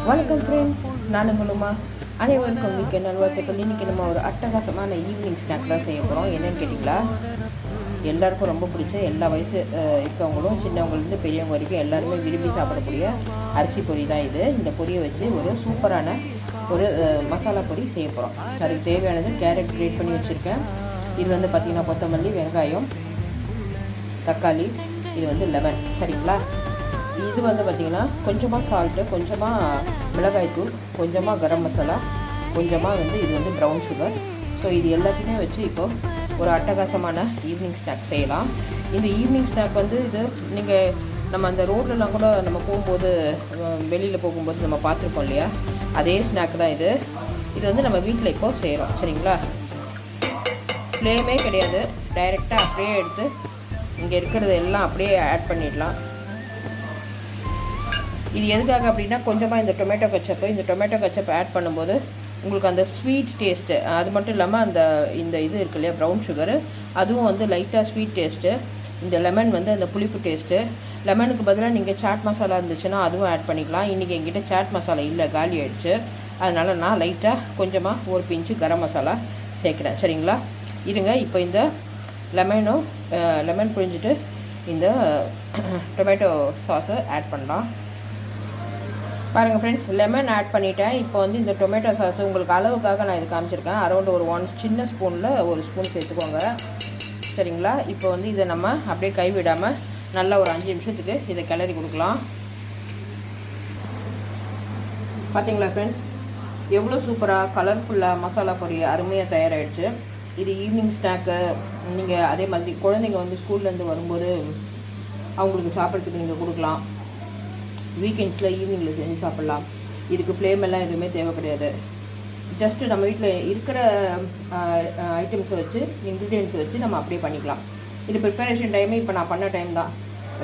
வணக்கம் ஃப்ரெண்ட்ஸ், நான் உங்களுமா அனைவருக்கும் வீக்கெண்ட் நல்வாழ்த்துக்கள். இன்றைக்கி நம்ம ஒரு அட்டகாசமான ஈவினிங் ஸ்நாக் தான் செய்ய போகிறோம். என்னன்னு கேட்டிங்களா, எல்லாருக்கும் ரொம்ப பிடிச்ச எல்லா வயசு இருக்கவங்களும் சின்னவங்கலேருந்து பெரியவங்க வரைக்கும் எல்லாருமே விரும்பி சாப்பிடக்கூடிய அரிசி பொரி தான் இது. இந்த பொரியை வச்சு ஒரு சூப்பரான ஒரு மசாலா பொரி செய்ய போகிறோம். அதுக்கு தேவையானது கேரட் கிரேட் பண்ணி வச்சுருக்கேன். இது வந்து பார்த்திங்கன்னா கொத்தமல்லி, வெங்காயம், தக்காளி, இது வந்து லெமன். சரிங்களா, இது வந்து பார்த்திங்கன்னா கொஞ்சமாக சால்ட்டு, கொஞ்சமாக மிளகாய்த்தூள், கொஞ்சமாக கரம் மசாலா, கொஞ்சமாக வந்து இது வந்து ப்ரௌன் சுகர். ஸோ இது எல்லாத்தையுமே வச்சு இப்போது ஒரு அட்டகாசமான ஈவினிங் ஸ்நாக் செய்யலாம். இந்த ஈவினிங் ஸ்நாக் வந்து இது நீங்கள் நம்ம அந்த ரோட்லலாம் கூட நம்ம போகும்போது, வெளியில் போகும்போது நம்ம பார்த்துருப்போம் இல்லையா, அதே ஸ்நாக் தான் இது. இது வந்து நம்ம வீட்டில் இப்போது செய்கிறோம். சரிங்களா, ஃப்ளேமே கிடையாது, டைரெக்டாக அப்படியே எடுத்து இங்கே இருக்கிறது எல்லாம் அப்படியே ஆட் பண்ணிடலாம். இது எதுக்காக அப்படின்னா, கொஞ்சமாக இந்த டொமேட்டோ கெச்சப் ஆட் பண்ணும்போது உங்களுக்கு அந்த ஸ்வீட் டேஸ்ட்டு, அது மட்டும் இல்லாமல் இந்த இது இருக்கு இல்லையா ப்ரௌன் சுகரு, அதுவும் வந்து லைட்டாக ஸ்வீட் டேஸ்ட்டு. இந்த லெமன் வந்து அந்த புளிப்பு டேஸ்ட்டு. லெமனுக்கு பதிலாக நீங்கள் சாட் மசாலா இருந்துச்சுன்னா அதுவும் ஆட் பண்ணிக்கலாம். இன்றைக்கி என்கிட்ட சாட் மசாலா இல்லை, காலி ஆகிடுச்சு. அதனால் நான் லைட்டாக கொஞ்சமாக ஒரு பிஞ்சு கரம் மசாலா சேர்க்குறேன். சரிங்களா, இருங்க. இப்போ இந்த லெமன் புழிஞ்சிட்டு இந்த டொமேட்டோ சாஸை ஆட் பண்ணலாம். பாருங்கள் ஃப்ரெண்ட்ஸ், லெமன் ஆட் பண்ணிவிட்டேன். இப்போ வந்து இந்த டொமேட்டோ சாஸ் உங்களுக்கு அளவுக்காக நான் இது காமிச்சிருக்கேன். அரௌண்ட் ஒரு 1 சின்ன ஸ்பூனில் ஒரு ஸ்பூன் சேர்த்துக்கோங்க. சரிங்களா, இப்போ வந்து இதை நம்ம அப்படியே கைவிடாமல் நல்லா ஒரு 5 நிமிஷத்துக்கு இதை கிளறி கொடுக்கலாம். பார்த்தீங்களா ஃப்ரெண்ட்ஸ், எவ்வளோ சூப்பராக கலர்ஃபுல்லாக மசாலா பொரி அருமையாக தயாராகிடுச்சு. இது ஈவினிங் ஸ்நாக்கு. நீங்கள் அதே மாதிரி குழந்தைங்க வந்து ஸ்கூல்லேருந்து வரும்போது அவங்களுக்கு சாப்பிட்றதுக்கு நீங்கள் கொடுக்கலாம். வீக்கெண்ட்ஸில் ஈவினிங்கில் செஞ்சு சாப்பிட்லாம். இதுக்கு ஃப்ளேம் எல்லாம் எதுவுமே தேவை கிடையாது. ஜஸ்ட்டு நம்ம வீட்டில் இருக்கிற ஐட்டம்ஸை வச்சு, இன்க்ரீடியன்ஸை வச்சு நம்ம அப்படியே பண்ணிக்கலாம். இது ப்ரிப்பரேஷன் டைமே இப்போ நான் பண்ண டைம் தான்,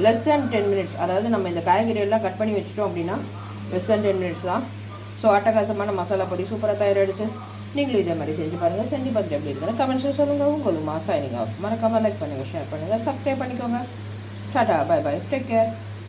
லெஸ் தேன் 10 மினிட்ஸ். அதாவது நம்ம இந்த காய்கறியெல்லாம் கட் பண்ணி வச்சுட்டோம் அப்படின்னா லெஸ் தேன் 10 மினிட்ஸ் தான். ஸோ அட்டகாசமான மசாலா பொடி சூப்பராக தயாராகிடுச்சு. நீங்களும் இதே மாதிரி செஞ்சு பாருங்கள். செஞ்சு பார்த்துட்டு எப்படி இருக்குன்னு கமெண்ட்ஸில் சொல்லுங்கள். உங்களுக்கு சைனிங் ஆஃப். மறக்காமல் லைக் பண்ணுங்கள், ஷேர் பண்ணுங்கள், சப்ஸ்கிரைப் பண்ணிக்கோங்க. Tata, bye bye, take care.